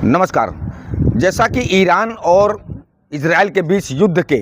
नमस्कार। जैसा कि ईरान और इजराइल के बीच युद्ध के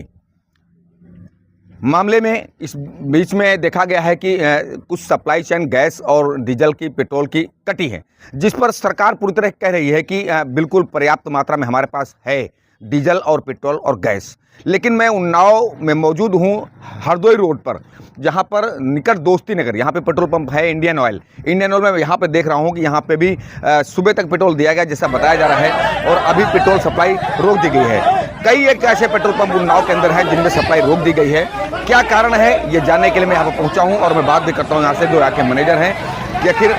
मामले में इस बीच में देखा गया है कि कुछ सप्लाई चेन गैस और डीजल की, पेट्रोल की कटी है, जिस पर सरकार पूरी तरह कह रही है कि बिल्कुल पर्याप्त मात्रा में हमारे पास है डीजल और पेट्रोल और गैस। लेकिन मैं उन्नाव में मौजूद हूँ, हरदोई रोड पर, जहाँ पर निकट दोस्ती नगर, यहाँ पे पेट्रोल पंप है इंडियन ऑयल में यहाँ पे देख रहा हूँ कि यहाँ पे भी सुबह तक पेट्रोल दिया गया जैसा बताया जा रहा है, और अभी पेट्रोल सप्लाई रोक दी गई है। कई एक ऐसे पेट्रोल पंप उन्नाव के अंदर हैं जिनमें सप्लाई रोक दी गई है। क्या कारण है ये जानने के लिए मैं यहाँ पर पहुँचा हूँ, और मैं बात भी करता हूँ यहाँ से जो यहाँ के मैनेजर हैं कि आखिर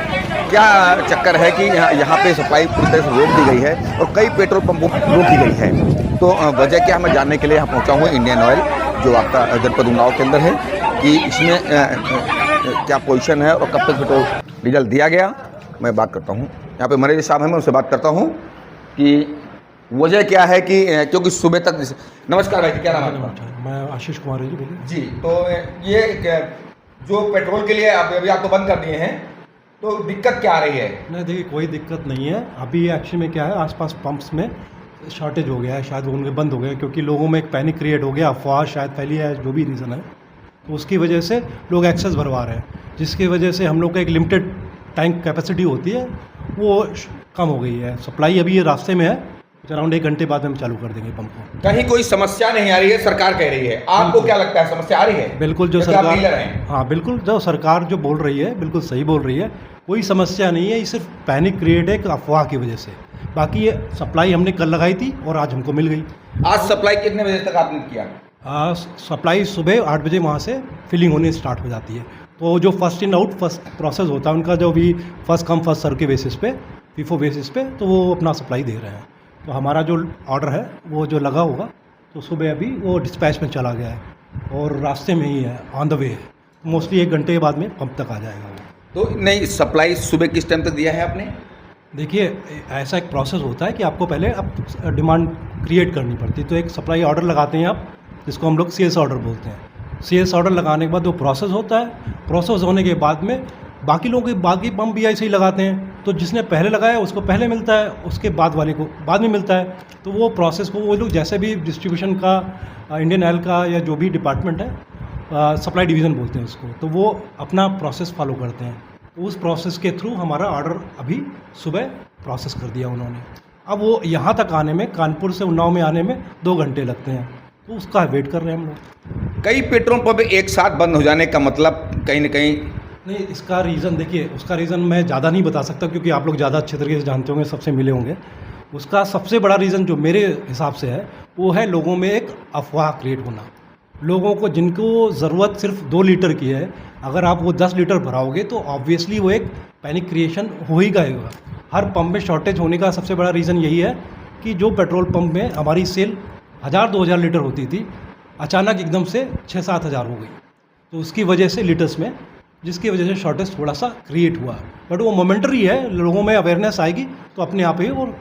क्या चक्कर है कि यहाँ पे सप्लाई पूरी तरह से रोक दी गई है और कई पेट्रोल पंपों रोक दी गई है। तो वजह क्या, मैं जानने के लिए यहाँ पहुँचा हूँ इंडियन ऑयल जो आपका जनपद उन्नाव के अंदर है, कि इसमें क्या पोजीशन है और कब तक पेट्रोल डीजल दिया गया। मैं बात करता हूँ, यहाँ पे मैनेजर साहब हैं, मैं उनसे बात करता हूँ कि वजह क्या है कि क्योंकि सुबह तक। नमस्कार भाई, क्या नाम है आपका? मैं आशीष कुमार है जी, बोलिए जी। तो ये जो पेट्रोल के लिए अभी आप तो बंद कर दिए हैं, तो दिक्कत क्या आ रही है? नहीं, देखिए कोई दिक्कत नहीं है। अभी एक्चुअली में क्या है, आसपास पंप्स में शॉर्टेज हो गया है, शायद उनके बंद हो गए क्योंकि लोगों में एक पैनिक क्रिएट हो गया, अफवाह शायद फैली है, जो भी रीज़न है, तो उसकी वजह से लोग एक्सेस भरवा रहे हैं, जिसकी वजह से हम लोग का एक लिमिटेड टैंक कैपेसिटी होती है वो कम हो गई है। सप्लाई अभी ये रास्ते में है, अराउंड 1 घंटे बाद हम चालू कर देंगे पंप को। कहीं कोई समस्या नहीं आ रही है, सरकार कह रही है, आपको क्या लगता है समस्या आ रही है? बिल्कुल, जो सरकार, हाँ बिल्कुल, जो सरकार जो बोल रही है बिल्कुल सही बोल रही है, कोई समस्या नहीं है। ये सिर्फ पैनिक क्रिएट है अफवाह की वजह से। बाकी ये सप्लाई हमने कल लगाई थी और आज हमको मिल गई। आज सप्लाई कितने बजे तक आपने किया? सप्लाई सुबह 8 बजे वहाँ से फिलिंग होने स्टार्ट हो जाती है। तो जो first in out first process होता है उनका, जो भी फर्स्ट कम फर्स्ट सर्व के बेसिस पे, FIFO बेसिस पे, तो वो अपना सप्लाई दे रहे हैं। तो हमारा जो ऑर्डर है वो जो लगा होगा, तो सुबह अभी वो डिस्पैच में चला गया है और रास्ते में ही है, ऑन द वे है। मोस्टली 1 घंटे के बाद में पंप तक आ जाएगा वो। तो नहीं, सप्लाई सुबह किस टाइम तक दिया है आपने? देखिए, ऐसा एक प्रोसेस होता है कि आपको पहले अब डिमांड क्रिएट करनी पड़ती है। तो एक सप्लाई ऑर्डर लगाते हैं आप, जिसको हम लोग CS ऑर्डर बोलते हैं। CS ऑर्डर लगाने के बाद वो प्रोसेस होता है। प्रोसेस होने के बाद में बाकी लोगों के बाकी पंप भी ऐसे ही लगाते हैं। तो जिसने पहले लगाया उसको पहले मिलता है, उसके बाद वाले को बाद में मिलता है। तो वो प्रोसेस को वो लोग, जैसे भी डिस्ट्रीब्यूशन का, इंडियन ऑयल का या जो भी डिपार्टमेंट है, सप्लाई डिवीज़न बोलते हैं उसको, तो वो अपना प्रोसेस फॉलो करते हैं। तो उस प्रोसेस के थ्रू हमारा ऑर्डर अभी सुबह प्रोसेस कर दिया उन्होंने। अब वो यहाँ तक आने में, कानपुर से उन्नाव में आने में 2 घंटे लगते हैं, तो उसका वेट कर रहे हैं हम लोग। कई पेट्रोल पंप एक साथ बंद हो जाने का मतलब कहीं ना कहीं नहीं, इसका रीज़न देखिए, उसका रीज़न मैं ज़्यादा नहीं बता सकता क्योंकि आप लोग ज़्यादा अच्छे तरीके से जानते होंगे, सबसे मिले होंगे। उसका सबसे बड़ा रीज़न जो मेरे हिसाब से है वो है लोगों में एक अफवाह क्रिएट होना। लोगों को, जिनको ज़रूरत सिर्फ 2 लीटर की है, अगर आप वो 10 लीटर भराओगे तो ऑब्वियसली वो एक पैनिक क्रिएशन हो ही गएगा। हर पंप में शॉर्टेज होने का सबसे बड़ा रीज़न यही है कि जो पेट्रोल पंप में हमारी सेल 1000-2000 लीटर होती थी, अचानक एकदम से 6-7 हज़ार हो गई। तो उसकी वजह से लीटर्स में, जिसकी वजह से शॉर्टेज थोड़ा सा क्रिएट हुआ। बट वो मोमेंटरी है, लोगों में अवेयरनेस आएगी तो अपने आप ही और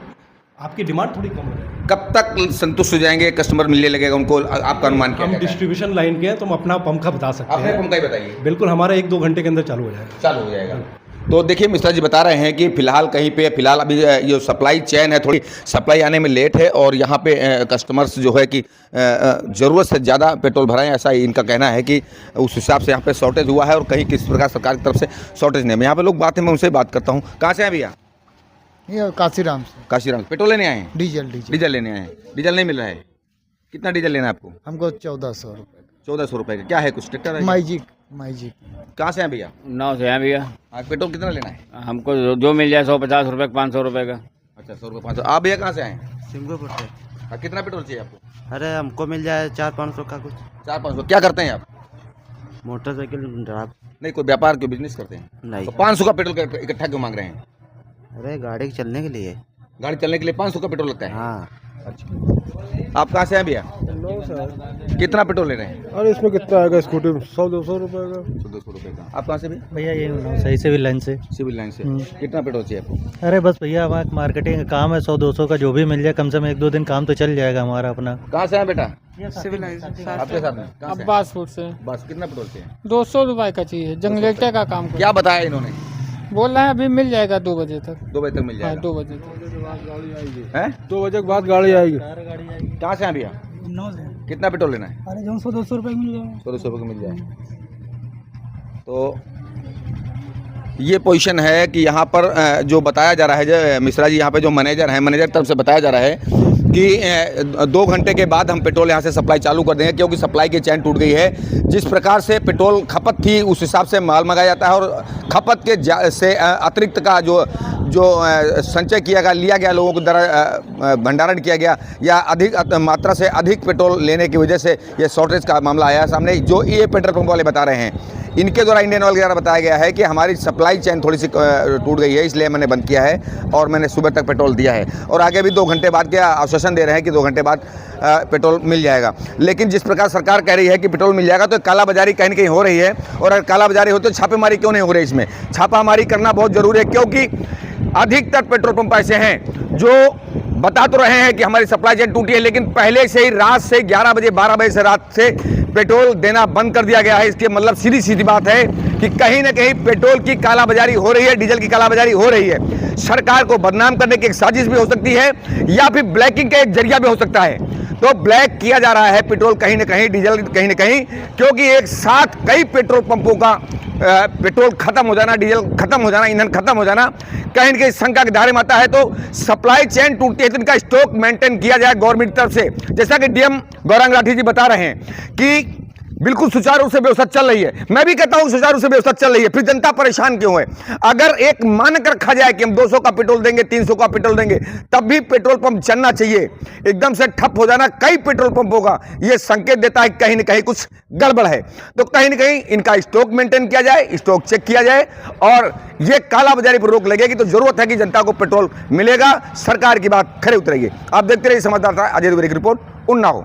आपकी डिमांड थोड़ी कम हो जाएगी। कब तक संतुष्ट हो जाएंगे, कस्टमर मिलने लगेगा उनको, आपका अनुमान क्या हम है? डिस्ट्रीब्यूशन लाइन के हैं तो हम अपना पंप का बता सकते अपने हैं। पंप का ही बताइए। बिल्कुल, हमारा 1-2 घंटे के अंदर चालू हो जाएगा। चालू हो जाएगा। तो देखिए, मिश्रा जी बता रहे हैं कि फिलहाल कहीं पे, फिलहाल अभी ये सप्लाई चेन है, थोड़ी सप्लाई आने में लेट है, और यहाँ पे कस्टमर्स जो है कि ज़रूरत से ज़्यादा पेट्रोल भराएं, ऐसा ही इनका कहना है कि उस हिसाब से यहाँ पे शॉर्टेज हुआ है, और कहीं किस प्रकार सरकार की तरफ से शॉर्टेज नहीं है। यहाँ पे लोग बात है, मैं उनसे बात करता हूँ। कहाँ से हैं भैया? ये काशीराम से। काशीराम। पेट्रोल लेने आए हैं? डीजल डीजल लेने आए हैं। डीजल नहीं मिल रहा है, कितना डीजल लेना है आपको? हमको 1400 रुपये। 1400 रुपये का क्या है? कुछ ट्रैक्टर है? मैजिक। कहाँ से हैं भैया? उन्नाव से हैं भैया। पेट्रोल कितना लेना है? हमको जो मिल जाए, 150 रुपये, 500 रुपये का। अच्छा, 100 रुपये 500। आप भैया कहाँ से आए हैं? सिंगुपुर से। कितना पेट्रोल चाहिए आपको? अरे हमको मिल जाए 400-500 का कुछ। 400-500। क्या करते हैं आप? Motorcycle drive. नहीं, कोई व्यापार के बिजनेस करते हैं? नहीं। तो 500 का पेट्रोल इकट्ठा क्यों मांग रहे हैं? अरे गाड़ी चलने के लिए। गाड़ी चलने के लिए 500 का पेट्रोल लगता है? हाँ। अच्छा, आप कहाँ से हैं भैया? कितना पेट्रोल ले रहे हैं? अरे इसमें कितना आएगा स्कूटी में? 100-200 रुपये का। 200 रुपये का। आप कहाँ से भी? भैया ये उन्नाव सही सिविल लाइन से। सिविल लाइन से। कितना पेट्रोल चाहिए आपको? अरे बस भैया, हमारा मार्केटिंग का काम है, 100-200 का जो भी मिल जाए, कम से कम 1-2 दिन काम तो चल जाएगा हमारा अपना। कहाँ से हैं बेटा? सिविल लाइन आपके साथ में? कहाँ से? अब्बासपुर से। बस कितना पेट्रोल चाहिए? 200 रुपये का चाहिए, जंगलेटे का काम। क्या बताया इन्होंने? बोल रहे हैं अभी मिल जाएगा 2 बजे तक। 2 बजे तक मिल हाँ जाएगा 2 बजे तक। हैं? 2 बजे के बाद गाड़ी आएगी। कहाँ से हैं भैया? कितना पेट्रोल लेना है? अरे 200 रुपये मिल जाएगा। 100 रुपये का मिल जाए। तो ये पोजीशन है कि यहाँ पर जो बताया जा रहा है, जो मिश्रा जी यहाँ पे जो मैनेजर हैं, मैनेजर तरफ से बताया जा रहा है कि 2 घंटे के बाद हम पेट्रोल यहाँ से सप्लाई चालू कर देंगे, क्योंकि सप्लाई की चैन टूट गई है। जिस प्रकार से पेट्रोल खपत थी उस हिसाब से माल मंगाया जाता है, और खपत के से अतिरिक्त का जो संचय किया गया, लिया गया, लोगों को द्वारा भंडारण किया गया, या अधिक मात्रा से अधिक पेट्रोल लेने की वजह से ये शॉर्टेज का मामला आया सामने। जो ये पेट्रोल पंप वाले बता रहे हैं, इनके द्वारा इंडियन ऑयल के द्वारा बताया गया है कि हमारी सप्लाई चैन थोड़ी सी टूट गई है, इसलिए मैंने बंद किया है और मैंने सुबह तक पेट्रोल दिया है, और आगे भी 2 घंटे बाद के आश्वासन दे रहे हैं कि 2 घंटे बाद पेट्रोल मिल जाएगा। लेकिन जिस प्रकार सरकार कह रही है कि पेट्रोल मिल जाएगा, तो कालाबाजारी कहीं न कहीं हो रही है, और अगर कालाबाजारी हो तो छापेमारी क्यों नहीं हो रही? इसमें छापामारी करना बहुत ज़रूरी है, क्योंकि अधिकतर पेट्रोल पंप ऐसे हैं जो बता तो रहे हैं कि हमारी सप्लाई चेन टूटी है, लेकिन पहले से ही रात से 11 बजे 12 बजे से रात से पेट्रोल देना बंद कर दिया गया है। इसके मतलब सीधी सीधी बात है कि कहीं ना कहीं पेट्रोल की कालाबाजारी हो रही है, डीजल की कालाबाजारी हो रही है। सरकार को बदनाम करने की एक साजिश भी हो सकती है, या फिर ब्लैकिंग का एक जरिया भी हो सकता है। तो ब्लैक किया जा रहा है पेट्रोल कहीं ना कहीं, डीजल कहीं ना कहीं, क्योंकि एक साथ कई पेट्रोल पंपों का पेट्रोल खत्म हो जाना, डीजल खत्म हो जाना, ईंधन खत्म हो जाना कहीं न कहीं शंका के दायरे में आता है। तो सप्लाई चेन टूटती है तो इनका स्टॉक मेंटेन किया जाए गवर्नमेंट की तरफ से, जैसा कि डीएम गौरांग राठी जी बता रहे हैं कि बिल्कुल सुचारू रूप से व्यवस्था चल रही है। मैं भी कहता हूं सुचारू रूप से व्यवस्था चल रही है, फिर जनता परेशान क्यों है? अगर एक मानक रखा जाए कि हम 200 का पेट्रोल देंगे, 300 का पेट्रोल देंगे, तब भी पेट्रोल पंप चलना चाहिए। एकदम से ठप हो जाना कई पेट्रोल पंपों का यह संकेत देता है कहीं ना कहीं कुछ गड़बड़ है। तो कहीं ना कहीं इनका स्टॉक मेंटेन किया जाए, स्टॉक चेक किया जाए, और यह कालाबाजारी पर रोक लगेगी तो जरूरत है कि जनता को पेट्रोल मिलेगा, सरकार की बात खरे उतरेगी। आप देखते रहिए समाचार अजय दुबे की रिपोर्ट, उन्नाव।